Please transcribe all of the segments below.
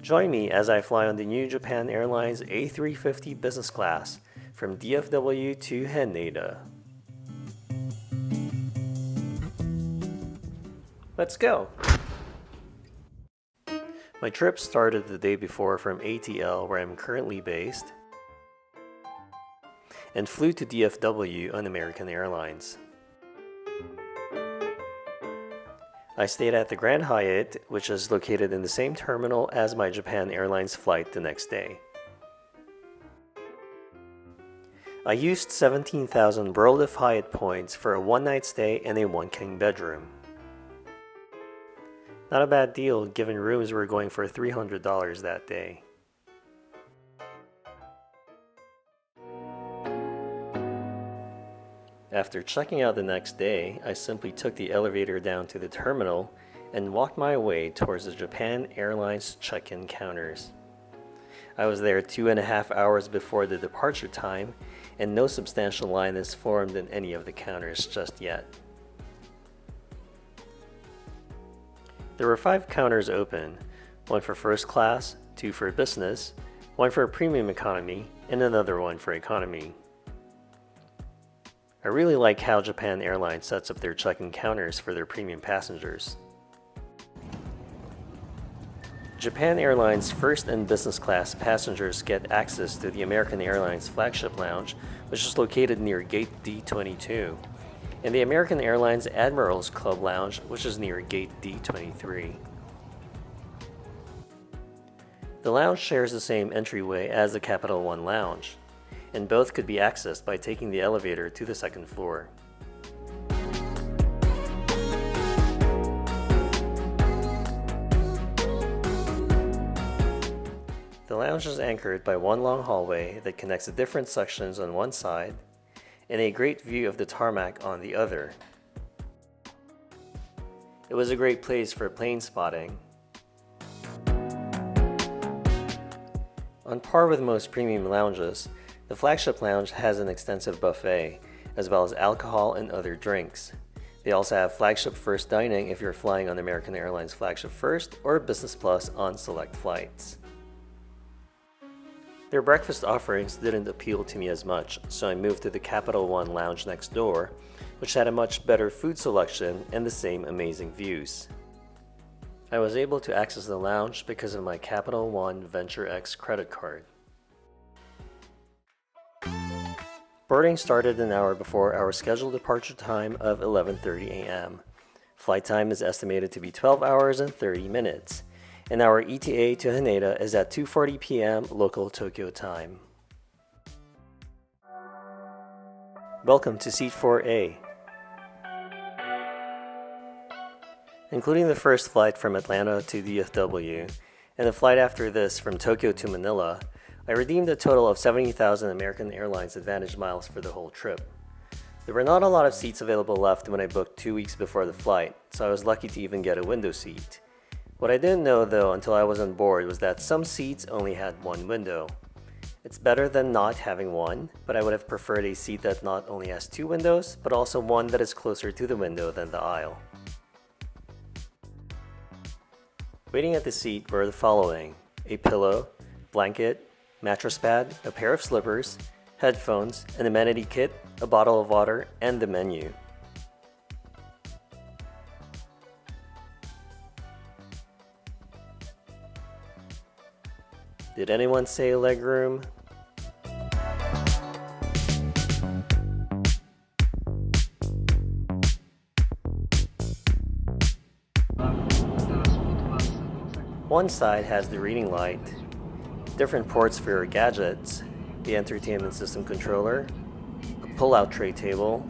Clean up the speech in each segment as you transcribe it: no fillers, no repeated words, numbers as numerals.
Join me as I fly on the new Japan Airlines A350 business class from DFW to Haneda. Let's go! My trip started the day before from ATL, where I'm currently based, and flew to DFW on American Airlines. I stayed at the Grand Hyatt, which is located in the same terminal as my Japan Airlines flight the next day. I used 17,000 World of Hyatt points for a one-night stay and a one-king bedroom. Not a bad deal given rooms were going for $300 that day. After checking out the next day, I simply took the elevator down to the terminal and walked my way towards the Japan Airlines check-in counters. I was there 2.5 hours before the departure time, and no substantial line is formed in any of the counters just yet. There were 5 counters open, one for first class, 2 for business, one for premium economy, and another one for economy. I really like how Japan Airlines sets up their check-in counters for their premium passengers. Japan Airlines first and business class passengers get access to the American Airlines Flagship Lounge, which is located near Gate D22, and the American Airlines Admirals Club Lounge, which is near Gate D23. The lounge shares the same entryway as the Capital One Lounge, and both could be accessed by taking the elevator to the second floor. The lounge is anchored by one long hallway that connects the different sections on one side, and a great view of the tarmac on the other. It was a great place for plane spotting. On par with most premium lounges, the Flagship Lounge has an extensive buffet, as well as alcohol and other drinks. They also have Flagship First dining if you're flying on American Airlines Flagship First or Business Plus on select flights. Their breakfast offerings didn't appeal to me as much, so I moved to the Capital One Lounge next door, which had a much better food selection and the same amazing views. I was able to access the lounge because of my Capital One Venture X credit card. Boarding started an hour before our scheduled departure time of 11:30 a.m. Flight time is estimated to be 12 hours and 30 minutes. And our ETA to Haneda is at 2:40 p.m. local Tokyo time. Welcome to Seat 4A. Including the first flight from Atlanta to DFW, and the flight after this from Tokyo to Manila, I redeemed a total of 70,000 American Airlines AAdvantage miles for the whole trip. There were not a lot of seats available left when I booked 2 weeks before the flight, so I was lucky to even get a window seat. What I didn't know though until I was on board was that some seats only had one window. It's better than not having one, but I would have preferred a seat that not only has 2 windows, but also one that is closer to the window than the aisle. Waiting at the seat were the following: a pillow, blanket, mattress pad, a pair of slippers, headphones, an amenity kit, a bottle of water, and the menu. Did anyone say legroom? One side has the reading light, different ports for your gadgets, the entertainment system controller, a pull-out tray table,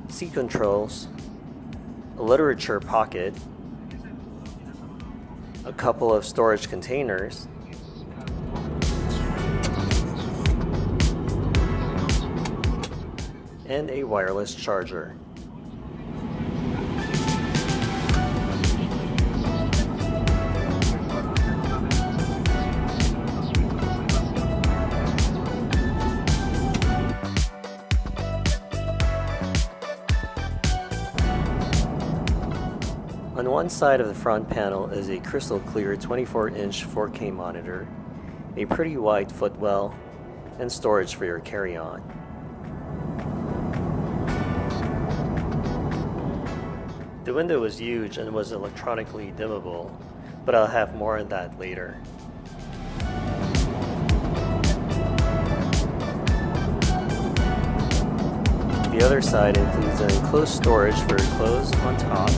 seat controls, a literature pocket, a couple of storage containers, and a wireless charger. On one side of the front panel is a crystal clear 24-inch 4K monitor, a pretty wide footwell, and storage for your carry-on. The window was huge and was electronically dimmable, but I'll have more on that later. The other side includes an enclosed storage for your clothes on top,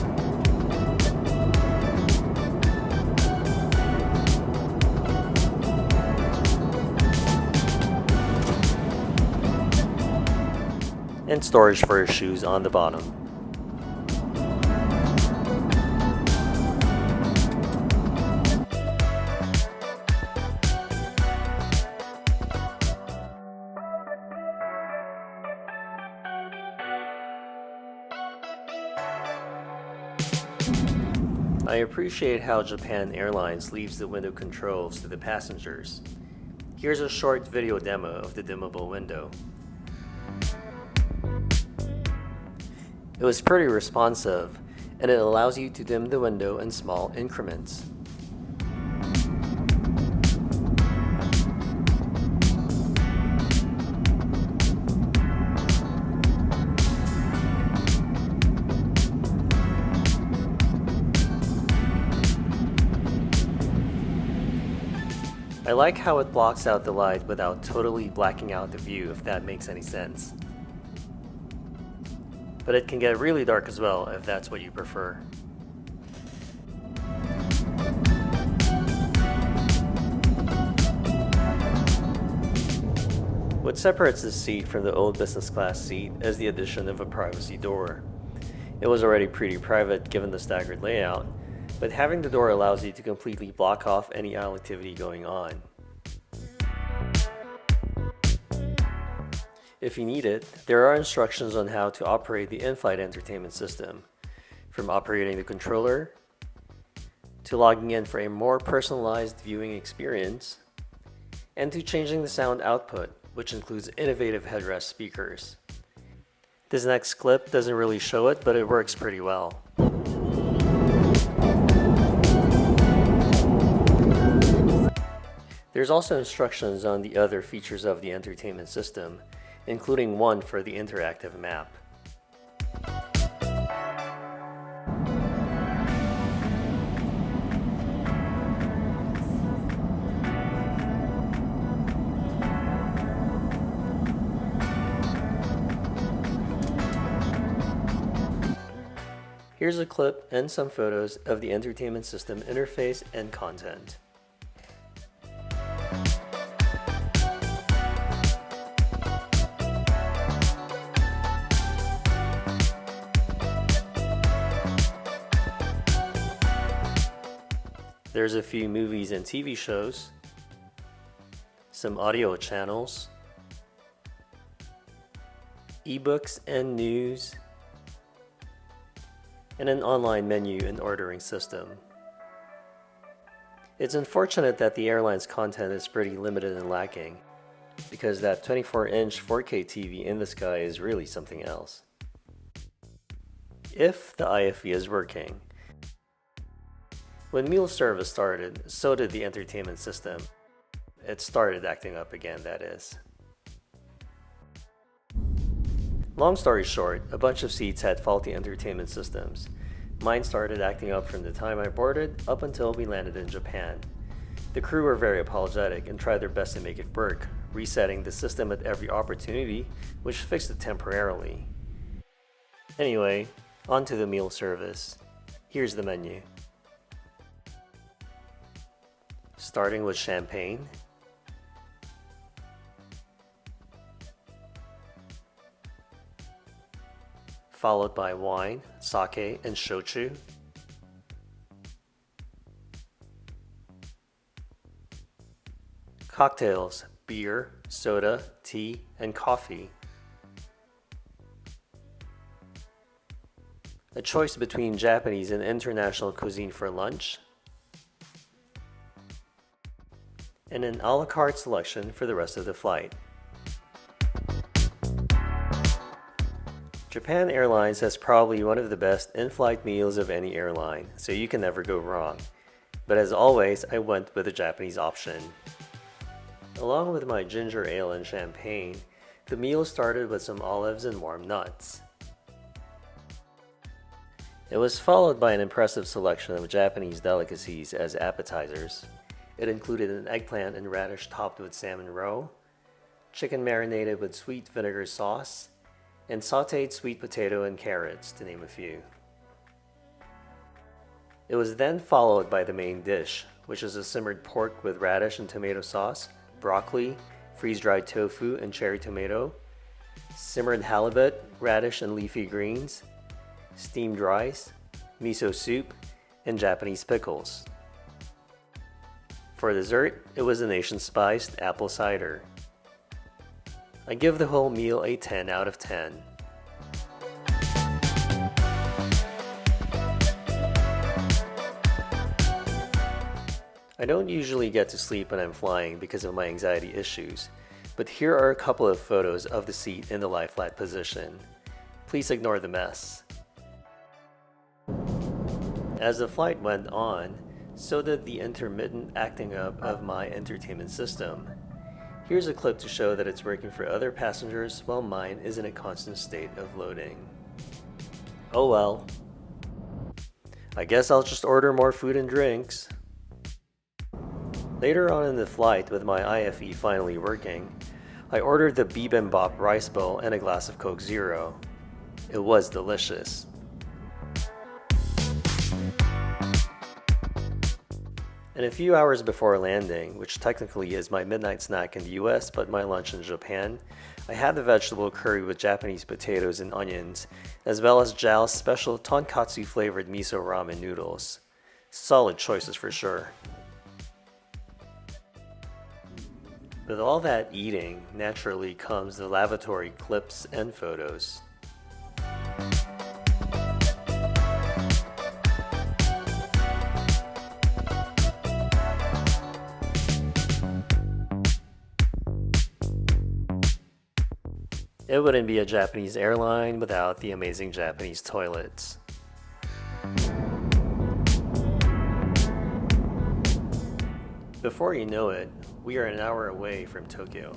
and storage for your shoes on the bottom. I appreciate how Japan Airlines leaves the window controls to the passengers. Here's a short video demo of the dimmable window. It was pretty responsive, and it allows you to dim the window in small increments. I like how it blocks out the light without totally blacking out the view, if that makes any sense. But it can get really dark as well if that's what you prefer. What separates this seat from the old business class seat is the addition of a privacy door. It was already pretty private given the staggered layout, but having the door allows you to completely block off any aisle activity going on. If you need it, there are instructions on how to operate the in-flight entertainment system, from operating the controller, to logging in for a more personalized viewing experience, and to changing the sound output, which includes innovative headrest speakers. This next clip doesn't really show it, but it works pretty well. There's also instructions on the other features of the entertainment system, including one for the interactive map. Here's a clip and some photos of the entertainment system interface and content. There's a few movies and TV shows, some audio channels, ebooks and news, and an online menu and ordering system. It's unfortunate that the airline's content is pretty limited and lacking, because that 24-inch 4K TV in the sky is really something else. If the IFE is working. When meal service started, so did the entertainment system. It started acting up again, that is. Long story short, a bunch of seats had faulty entertainment systems. Mine started acting up from the time I boarded up until we landed in Japan. The crew were very apologetic and tried their best to make it work, resetting the system at every opportunity, which fixed it temporarily. Anyway, on to the meal service. Here's the menu. Starting with champagne, followed by wine, sake, and shochu, cocktails, beer, soda, tea, and coffee, a choice between Japanese and international cuisine for lunch, and an a la carte selection for the rest of the flight. Japan Airlines has probably one of the best in-flight meals of any airline, so you can never go wrong. But as always, I went with the Japanese option. Along with my ginger ale and champagne, the meal started with some olives and warm nuts. It was followed by an impressive selection of Japanese delicacies as appetizers. It included an eggplant and radish topped with salmon roe, chicken marinated with sweet vinegar sauce, and sautéed sweet potato and carrots, to name a few. It was then followed by the main dish, which is a simmered pork with radish and tomato sauce, broccoli, freeze-dried tofu and cherry tomato, simmered halibut, radish and leafy greens, steamed rice, miso soup, and Japanese pickles. For dessert, it was a nation-spiced apple cider. I give the whole meal a 10 out of 10. I don't usually get to sleep when I'm flying because of my anxiety issues, but here are a couple of photos of the seat in the lie flat position. Please ignore the mess. As the flight went on, so did the intermittent acting up of my entertainment system. Here's a clip to show that it's working for other passengers while mine is in a constant state of loading. Oh well. I guess I'll just order more food and drinks. Later on in the flight, with my IFE finally working, I ordered the bibimbap rice bowl and a glass of Coke Zero. It was delicious. And a few hours before landing, which technically is my midnight snack in the US but my lunch in Japan, I had the vegetable curry with Japanese potatoes and onions, as well as JAL's special tonkatsu flavored miso ramen noodles. Solid choices for sure. With all that eating, naturally comes the lavatory clips and photos. It wouldn't be a Japanese airline without the amazing Japanese toilets. Before you know it, we are an hour away from Tokyo.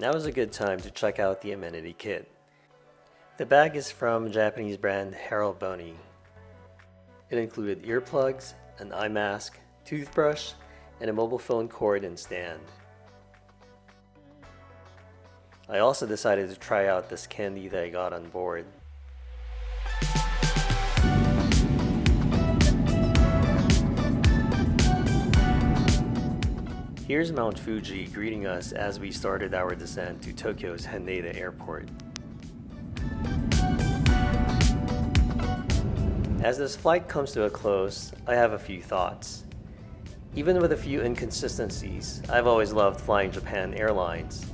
Now is a good time to check out the Amenity kit. The bag is from Japanese brand Hariboni. It included earplugs, an eye mask, toothbrush, and a mobile phone cord and stand. I also decided to try out this candy that I got on board. Here's Mount Fuji greeting us as we started our descent to Tokyo's Haneda airport. As this flight comes to a close, I have a few thoughts. Even with a few inconsistencies, I've always loved flying Japan Airlines,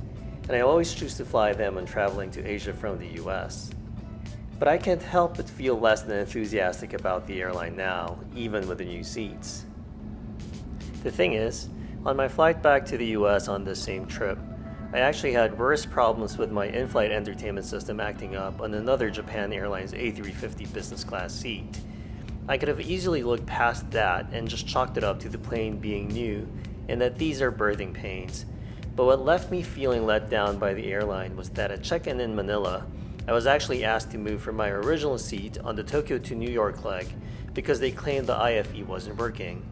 and I always choose to fly them when traveling to Asia from the US. But I can't help but feel less than enthusiastic about the airline now, even with the new seats. The thing is, on my flight back to the US on this same trip, I actually had worse problems with my in-flight entertainment system acting up on another Japan Airlines A350 business class seat. I could have easily looked past that and just chalked it up to the plane being new and that these are birthing pains. But what left me feeling let down by the airline was that at check-in in Manila, I was actually asked to move from my original seat on the Tokyo to New York leg because they claimed the IFE wasn't working.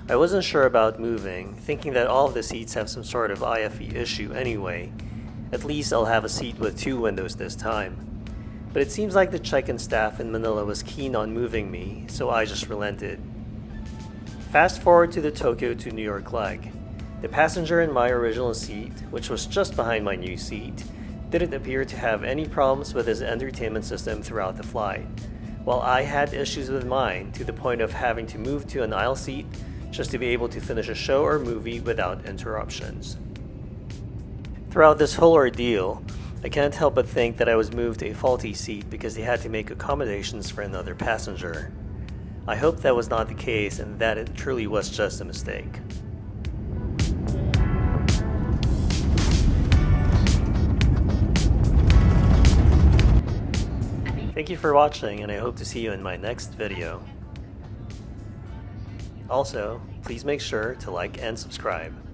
I wasn't sure about moving, thinking that all of the seats have some sort of IFE issue anyway. At least I'll have a seat with 2 windows this time. But it seems like the check-in staff in Manila was keen on moving me, so I just relented. Fast forward to the Tokyo to New York leg. The passenger in my original seat, which was just behind my new seat, didn't appear to have any problems with his entertainment system throughout the flight, while I had issues with mine to the point of having to move to an aisle seat just to be able to finish a show or movie without interruptions. Throughout this whole ordeal, I can't help but think that I was moved to a faulty seat because they had to make accommodations for another passenger. I hope that was not the case and that it truly was just a mistake. Thank you for watching, and I hope to see you in my next video. Also, please make sure to like and subscribe.